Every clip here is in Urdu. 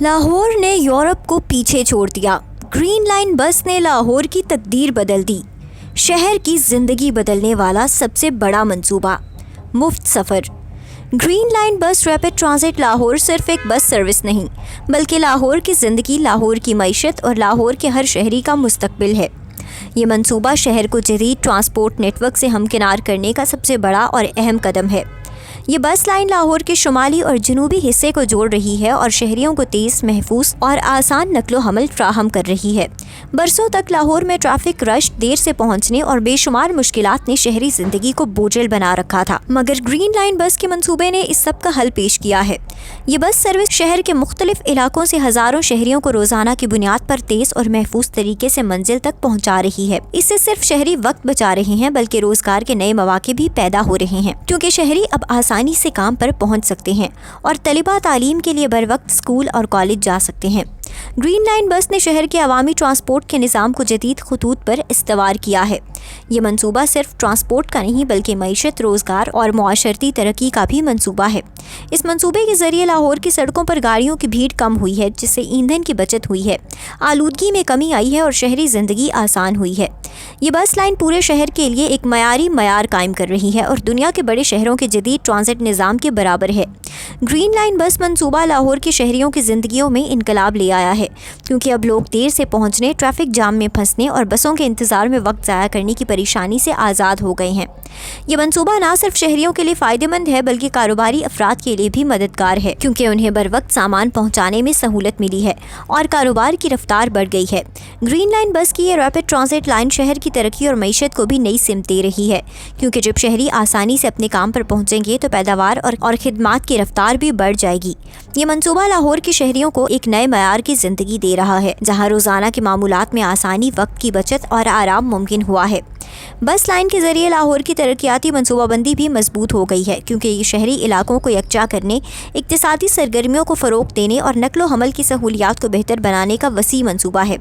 لاہور نے یورپ کو پیچھے چھوڑ دیا۔ گرین لائن بس نے لاہور کی تقدیر بدل دی۔ شہر کی زندگی بدلنے والا سب سے بڑا منصوبہ، مفت سفر۔ Green line bus rapid transit Lahore صرف ایک بس سروس نہیں، بلکہ لاہور کی زندگی، لاہور کی معیشت اور لاہور کے ہر شہری کا مستقبل ہے۔ یہ منصوبہ شہر کو جدید ٹرانسپورٹ نیٹ ورک سے ہمکنار کرنے کا سب سے بڑا اور اہم قدم ہے۔ یہ بس لائن لاہور کے شمالی اور جنوبی حصے کو جوڑ رہی ہے اور شہریوں کو تیز، محفوظ اور آسان نقل و حمل فراہم کر رہی ہے۔ برسوں تک لاہور میں ٹریفک رش، دیر سے پہنچنے اور بے شمار مشکلات نے شہری زندگی کو بوجھل بنا رکھا تھا، مگر گرین لائن بس کے منصوبے نے اس سب کا حل پیش کیا ہے۔ یہ بس سروس شہر کے مختلف علاقوں سے ہزاروں شہریوں کو روزانہ کی بنیاد پر تیز اور محفوظ طریقے سے منزل تک پہنچا رہی ہے۔ اس سے صرف شہری وقت بچا رہے ہیں، بلکہ روزگار کے نئے مواقع بھی پیدا ہو رہے ہیں، کیونکہ شہری اب آسانی سے کام پر پہنچ سکتے ہیں اور طلباء تعلیم کے لیے بروقت اسکول اور کالج جا سکتے ہیں۔ گرین لائن بس نے شہر کے عوامی ٹرانسپورٹ کے نظام کو جدید خطوط پر استوار کیا ہے۔ یہ منصوبہ صرف ٹرانسپورٹ کا نہیں، بلکہ معیشت، روزگار اور معاشرتی ترقی کا بھی منصوبہ ہے۔ اس منصوبے کے ذریعے لاہور کی سڑکوں پر گاڑیوں کی بھیڑ کم ہوئی ہے، جس سے ایندھن کی بچت ہوئی ہے، آلودگی میں کمی آئی ہے اور شہری زندگی آسان ہوئی ہے۔ یہ بس لائن پورے شہر کے لیے ایک معیار قائم کر رہی ہے اور دنیا کے بڑے شہروں کے جدید ٹرانزٹ نظام کے برابر ہے۔ گرین لائن بس منصوبہ لاہور کے شہریوں کی زندگیوں میں انقلاب لے آیا ہے، کیونکہ اب لوگ دیر سے پہنچنے، ٹریفک جام میں پھنسنے اور بسوں کے انتظار میں وقت ضائع کرنے کی پریشانی سے آزاد ہو گئے ہیں۔ یہ منصوبہ نہ صرف شہریوں کے لیے فائدہ مند ہے، بلکہ کاروباری افراد کے لیے بھی مددگار ہے، کیونکہ انہیں بروقت سامان پہنچانے میں سہولت ملی ہے اور کاروبار کی رفتار بڑھ گئی ہے۔ گرین لائن بس کی یہ ریپڈ ٹرانزٹ لائن شہر کی ترقی اور معیشت کو بھی نئی سمت دے رہی ہے، کیونکہ جب شہری آسانی سے اپنے کام پر پہنچیں گے تو پیداوار اور خدمات کی رفتار بھی بڑھ جائے گی۔ یہ منصوبہ لاہور کے شہریوں کو ایک نئے معیار کی زندگی دے رہا ہے، جہاں روزانہ کے معمولات میں آسانی، وقت کی بچت اور آرام ممکن ہوا ہے۔ بس لائن کے ذریعے لاہور کی ترقیاتی منصوبہ بندی بھی مضبوط ہو گئی ہے، کیونکہ یہ شہری علاقوں کو یکجا کرنے، اقتصادی سرگرمیوں کو فروغ دینے اور نقل و حمل کی سہولیات کو بہتر بنانے کا وسیع منصوبہ ہے۔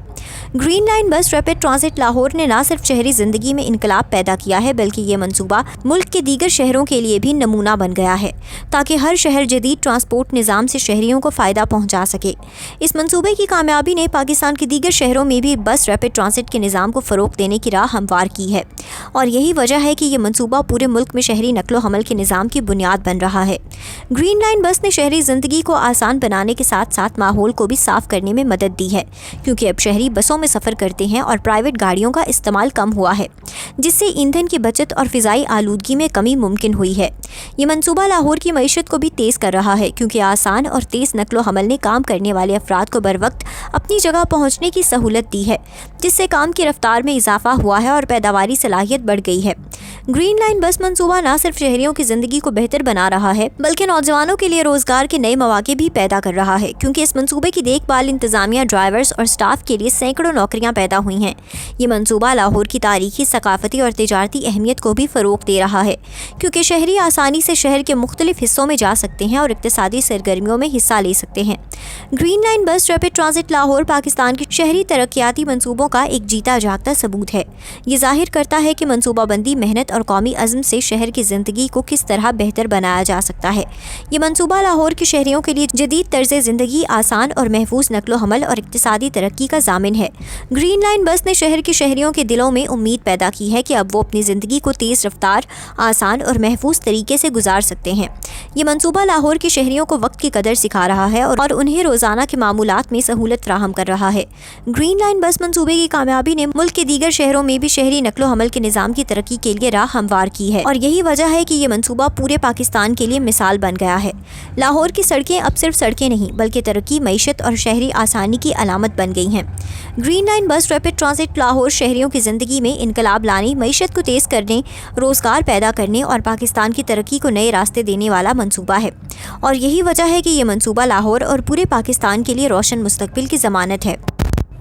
Green line bus rapid transit Lahore نے نہ صرف شہری زندگی میں انقلاب پیدا کیا ہے، بلکہ یہ منصوبہ ملک کے دیگر شہروں کے لیے بھی نمونہ بن گیا ہے، تاکہ ہر شہر جدید ٹرانسپورٹ نظام سے شہریوں کو فائدہ پہنچا سکے۔ اس منصوبے کی کامیابی نے پاکستان کے دیگر شہروں میں بھی بس ریپڈ ٹرانزٹ کے نظام کو فروغ دینے کی راہ ہموار کی ہے، اور یہی وجہ ہے کہ یہ منصوبہ پورے ملک میں شہری نقل و حمل کے نظام کی بنیاد بن رہا ہے۔ گرین لائن بس نے شہری زندگی کو آسان بنانے کے ساتھ ساتھ ماحول کو بھی صاف کرنے میں مدد دی ہے، کیونکہ اب شہری بسوں میں سفر کرتے ہیں اور پرائیویٹ گاڑیوں کا استعمال کم ہوا ہے، جس سے ایندھن کی بچت اور فضائی آلودگی میں کمی ممکن ہوئی ہے۔ یہ منصوبہ لاہور کی معیشت کو بھی تیز کر رہا ہے، کیونکہ آسان اور تیز نقل و حمل نے کام کرنے والے افراد کو بروقت اپنی جگہ پہنچنے کی سہولت دی ہے، جس سے کام کی رفتار میں اضافہ ہوا ہے اور پیداواری صلاحیت بڑھ گئی ہے۔ گرین لائن بس منصوبہ نہ صرف شہریوں کی زندگی کو بہتر بنا رہا ہے، بلکہ نوجوانوں کے لیے روزگار کے نئے مواقع بھی پیدا کر رہا ہے، کیونکہ اس منصوبے کی دیکھ بھال، انتظامیہ، ڈرائیورز اور سٹاف کے لیے سینکڑوں نوکریاں پیدا ہوئی ہیں۔ یہ منصوبہ لاہور کی تاریخی، ثقافتی اور تجارتی اہمیت کو بھی فروغ دے رہا ہے، کیونکہ شہری آسانی سے شہر کے مختلف حصوں میں جا سکتے ہیں اور اقتصادی سرگرمیوں میں حصہ لے سکتے ہیں۔ Green line bus rapid transit Lahore Pakistan کے شہری ترقیاتی منصوبوں کا ایک جیتا جاگتا ثبوت ہے۔ یہ ظاہر کرتا ہے کہ منصوبہ بندی، محنت اور قومی عزم سے شہر کی زندگی کو کس طرح بہتر بنایا جا سکتا ہے۔ یہ منصوبہ لاہور کے شہریوں کے لیے جدید طرز زندگی، آسان اور محفوظ نقل و حمل اور اقتصادی ترقی کا ضامن ہے۔ گرین لائن بس نے شہر کے شہریوں کے دلوں میں امید پیدا کی ہے کہ اب وہ اپنی زندگی کو تیز رفتار، آسان اور محفوظ طریقے سے گزار سکتے ہیں۔ یہ منصوبہ لاہور کے شہریوں کو وقت کی قدر سکھا رہا ہے اور انہیں روزانہ کے معمولات میں سہولت فراہم کر رہا ہے۔ گرین لائن بس منصوبے کی کامیابی نے ملک کے دیگر شہروں میں بھی شہری نقل و حمل کے نظام کی ترقی کے لیے راہ ہموار کی ہے، اور یہی وجہ ہے کہ یہ منصوبہ پورے پاکستان کے لیے مثال بن گیا ہے۔ لاہور کی سڑکیں اب صرف سڑکیں نہیں، بلکہ ترقی، معیشت اور شہری آسانی کی علامت بن گئی ہیں۔ Green line bus rapid transit Lahore شہریوں کی زندگی میں انقلاب لانے، معیشت کو تیز کرنے، روزگار پیدا کرنے اور پاکستان کی ترقی کو نئے راستے دینے والا منصوبہ ہے، اور یہی وجہ ہے کہ یہ منصوبہ لاہور اور پورے پاکستان کے لیے روشن مستقبل کی ضمانت ہے۔